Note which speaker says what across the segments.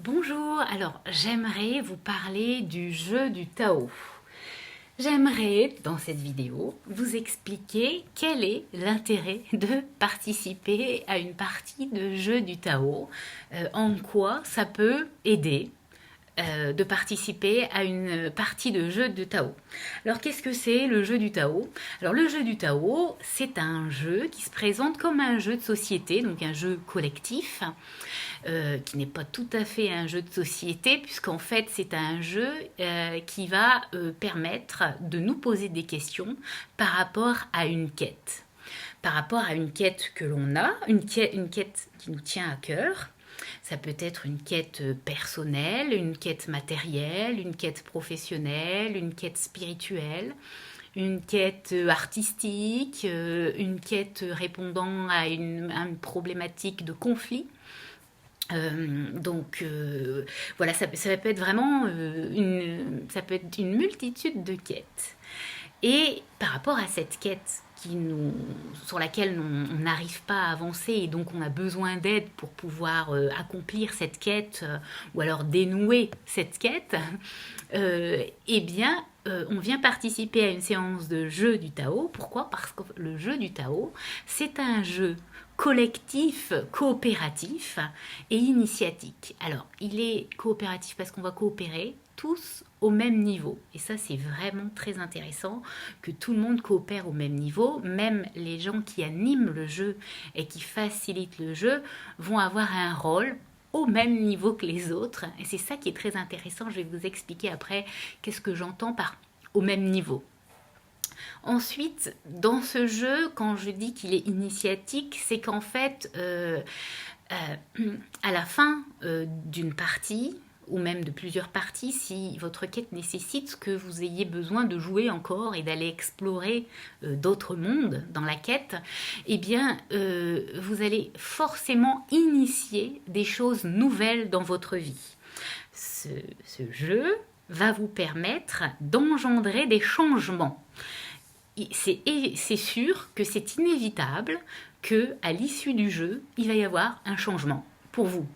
Speaker 1: Bonjour, alors j'aimerais vous parler du jeu du Tao. J'aimerais, dans cette vidéo, vous expliquer quel est l'intérêt de participer à une partie de jeu du Tao, en quoi ça peut aider de participer à une partie de jeu de Tao. Alors qu'est-ce que c'est le jeu du Tao? Alors le jeu du Tao, c'est un jeu qui se présente comme un jeu de société, donc un jeu collectif, qui n'est pas tout à fait un jeu de société, puisqu'en fait c'est un jeu qui va permettre de nous poser des questions par rapport à une quête. Par rapport à une quête que l'on a, une quête qui nous tient à cœur. Ça peut être une quête personnelle, une quête matérielle, une quête professionnelle, une quête spirituelle, une quête artistique, une quête répondant à une problématique de conflit. Voilà, ça peut être vraiment ça peut être une multitude de quêtes. Et par rapport à cette quête sur laquelle on n'arrive pas à avancer et donc on a besoin d'aide pour pouvoir accomplir cette quête ou alors dénouer cette quête, on vient participer à une séance de jeu du Tao. Pourquoi? Parce que le jeu du Tao, c'est un jeu collectif, coopératif et initiatique. Alors, il est coopératif parce qu'on va coopérer tous au même niveau. Et ça, c'est vraiment très intéressant que tout le monde coopère au même niveau. Même les gens qui animent le jeu et qui facilitent le jeu vont avoir un rôle au même niveau que les autres. Et c'est ça qui est très intéressant. Je vais vous expliquer après qu'est-ce que j'entends par au même niveau. Ensuite, dans ce jeu, quand je dis qu'il est initiatique, c'est qu'en fait, à la fin d'une partie, ou même de plusieurs parties, si votre quête nécessite que vous ayez besoin de jouer encore et d'aller explorer d'autres mondes dans la quête, eh bien, vous allez forcément initier des choses nouvelles dans votre vie. Ce jeu va vous permettre d'engendrer des changements. C'est sûr que c'est inévitable que à l'issue du jeu, il va y avoir un changement pour vous.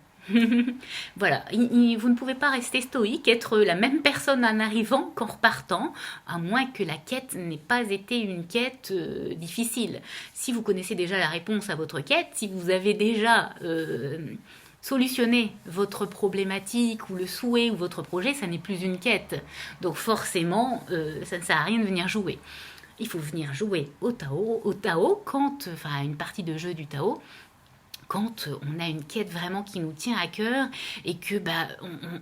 Speaker 1: Voilà, vous ne pouvez pas rester stoïque, être la même personne en arrivant qu'en repartant, à moins que la quête n'ait pas été une quête difficile. Si vous connaissez déjà la réponse à votre quête, si vous avez déjà solutionné votre problématique ou le souhait ou votre projet, ça n'est plus une quête. Donc forcément, ça ne sert à rien de venir jouer. Il faut venir jouer au Tao à une partie de jeu du Tao, quand on a une quête vraiment qui nous tient à cœur et que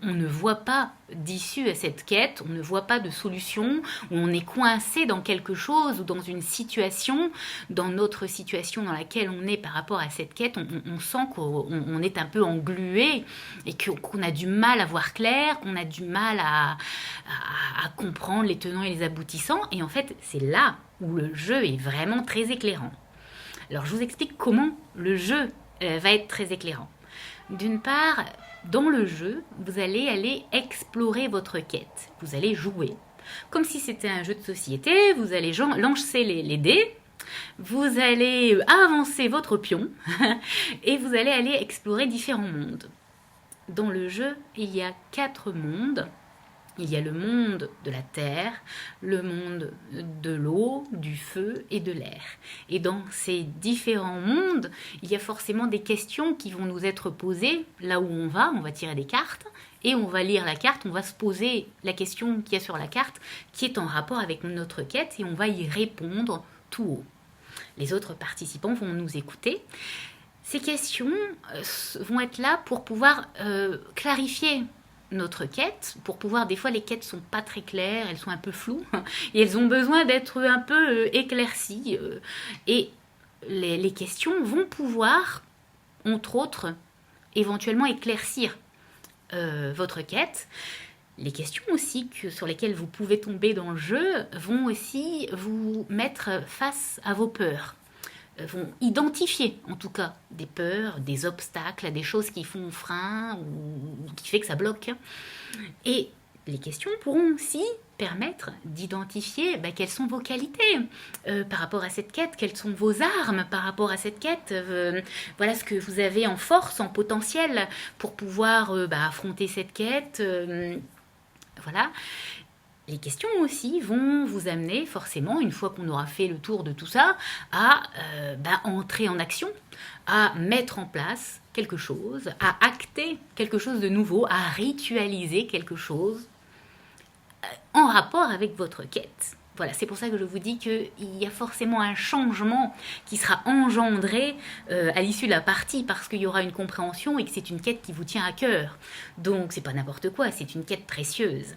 Speaker 1: on ne voit pas d'issue à cette quête, on ne voit pas de solution, où on est coincé dans quelque chose ou dans une situation, dans notre situation dans laquelle on est par rapport à cette quête, on sent qu'on est un peu englué et qu'on a du mal à voir clair, qu'on a du mal à comprendre les tenants et les aboutissants. Et en fait, c'est là où le jeu est vraiment très éclairant. Alors, je vous explique comment le jeu va être très éclairant. D'une part, dans le jeu, vous allez aller explorer votre quête. Vous allez jouer. Comme si c'était un jeu de société, vous allez lancer les dés, vous allez avancer votre pion et vous allez aller explorer différents mondes. Dans le jeu, il y a 4 mondes. Il y a le monde de la terre, le monde de l'eau, du feu et de l'air. Et dans ces différents mondes, il y a forcément des questions qui vont nous être posées là où on va tirer des cartes, et on va lire la carte, on va se poser la question qu'il y a sur la carte, qui est en rapport avec notre quête, et on va y répondre tout haut. Les autres participants vont nous écouter. Ces questions vont être là pour pouvoir clarifier notre quête, pour pouvoir, des fois les quêtes sont pas très claires, elles sont un peu floues, et elles ont besoin d'être un peu éclaircies, et les questions vont pouvoir, entre autres, éventuellement éclaircir votre quête. Les questions aussi sur lesquelles vous pouvez tomber dans le jeu vont aussi vous mettre face à vos peurs, vont identifier en tout cas des peurs, des obstacles, des choses qui font frein ou qui fait que ça bloque. Et les questions pourront aussi permettre d'identifier quelles sont vos qualités par rapport à cette quête, quelles sont vos armes par rapport à cette quête, voilà ce que vous avez en force, en potentiel pour pouvoir affronter cette quête. Voilà. Les questions aussi vont vous amener forcément, une fois qu'on aura fait le tour de tout ça, à entrer en action, à mettre en place quelque chose, à acter quelque chose de nouveau, à ritualiser quelque chose en rapport avec votre quête. Voilà, c'est pour ça que je vous dis qu'il y a forcément un changement qui sera engendré à l'issue de la partie parce qu'il y aura une compréhension et que c'est une quête qui vous tient à cœur. Donc, c'est pas n'importe quoi, c'est une quête précieuse.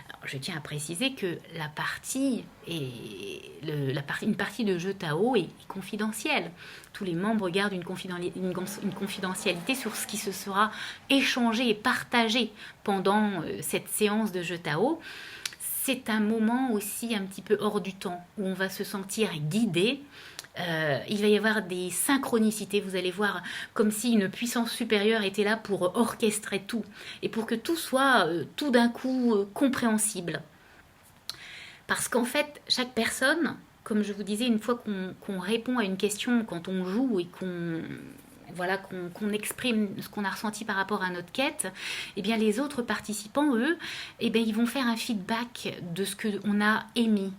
Speaker 1: Alors, je tiens à préciser que la partie une partie de jeu Tao est confidentielle. Tous les membres gardent une confidentialité sur ce qui se sera échangé et partagé pendant cette séance de jeu Tao. C'est un moment aussi un petit peu hors du temps, où on va se sentir guidé. Il va y avoir des synchronicités, vous allez voir, comme si une puissance supérieure était là pour orchestrer tout, et pour que tout soit tout d'un coup compréhensible. Parce qu'en fait, chaque personne, comme je vous disais, une fois qu'on répond à une question, quand on joue et qu'on exprime ce qu'on a ressenti par rapport à notre quête, eh bien les autres participants, eux, ils vont faire un feedback de ce qu'on a émis.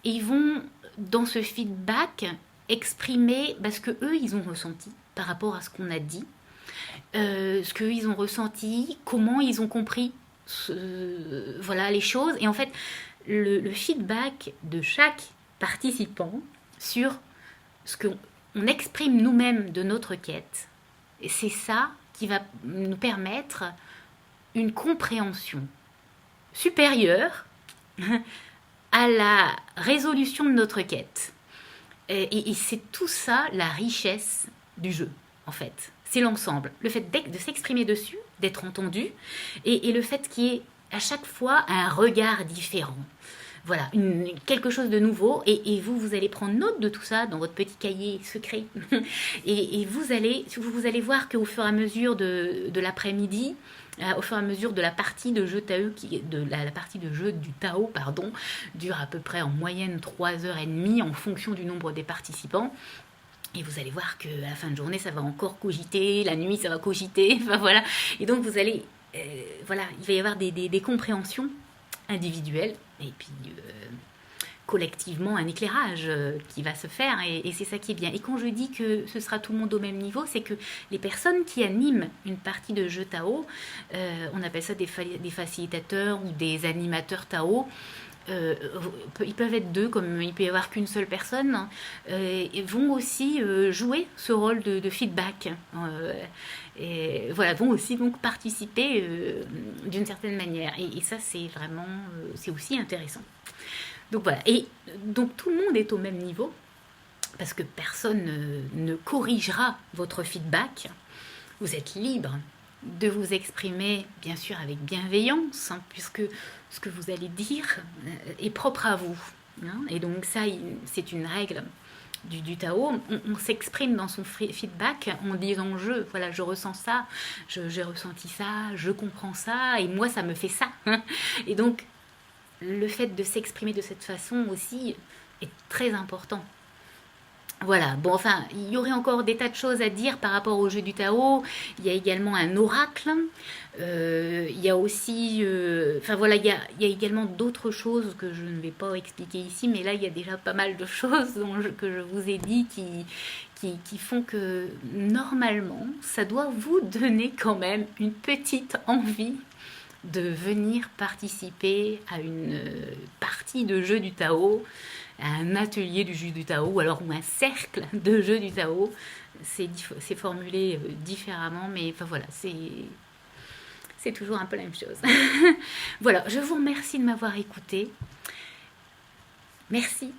Speaker 1: Et ils vont, dans ce feedback, exprimer ce que eux ils ont ressenti par rapport à ce qu'on a dit, ce qu'eux ils ont ressenti, comment ils ont compris les choses. Et en fait, le feedback de chaque participant sur ce qu'on exprime nous-mêmes de notre quête, et c'est ça qui va nous permettre une compréhension supérieure à la résolution de notre quête. Et c'est tout ça la richesse du jeu, en fait. C'est l'ensemble. Le fait de s'exprimer dessus, d'être entendu, et le fait qu'il y ait à chaque fois un regard différent. Voilà, quelque chose de nouveau, et vous allez prendre note de tout ça dans votre petit cahier secret. et vous allez voir qu'au fur et à mesure de l'après-midi, au fur et à mesure de la partie de jeu Tao, la partie de jeu du Tao, dure à peu près en moyenne 3h30 en fonction du nombre des participants. Et vous allez voir qu'à la fin de journée, ça va encore cogiter, la nuit, ça va cogiter, voilà. Et donc, vous allez, il va y avoir des compréhensions individuelles, et puis collectivement un éclairage qui va se faire, et c'est ça qui est bien. Et quand je dis que ce sera tout le monde au même niveau, c'est que les personnes qui animent une partie de jeu Tao, on appelle ça des facilitateurs ou des animateurs Tao, ils peuvent être deux, comme il peut y avoir qu'une seule personne, et vont aussi jouer ce rôle de feedback, et voilà, vont aussi donc participer d'une certaine manière, et ça c'est vraiment c'est aussi intéressant. Donc voilà, et donc tout le monde est au même niveau parce que personne ne corrigera votre feedback. Vous êtes libre de vous exprimer, bien sûr avec bienveillance, puisque ce que vous allez dire est propre à vous, et donc ça, c'est une règle du Tao. On s'exprime dans son feedback en disant je ressens ça, j'ai ressenti ça, je comprends ça, et moi ça me fait ça, et donc le fait de s'exprimer de cette façon aussi est très important. Voilà, bon, enfin, il y aurait encore des tas de choses à dire par rapport au jeu du Tao. Il y a également un oracle. Il y a aussi... il y a également d'autres choses que je ne vais pas expliquer ici, mais là, il y a déjà pas mal de choses que je vous ai dit qui font que, normalement, ça doit vous donner quand même une petite envie de venir participer à une partie de jeu du Tao, à un atelier du jeu du Tao, ou un cercle de jeu du Tao. C'est formulé différemment, mais voilà, c'est toujours un peu la même chose. Voilà, je vous remercie de m'avoir écouté. Merci.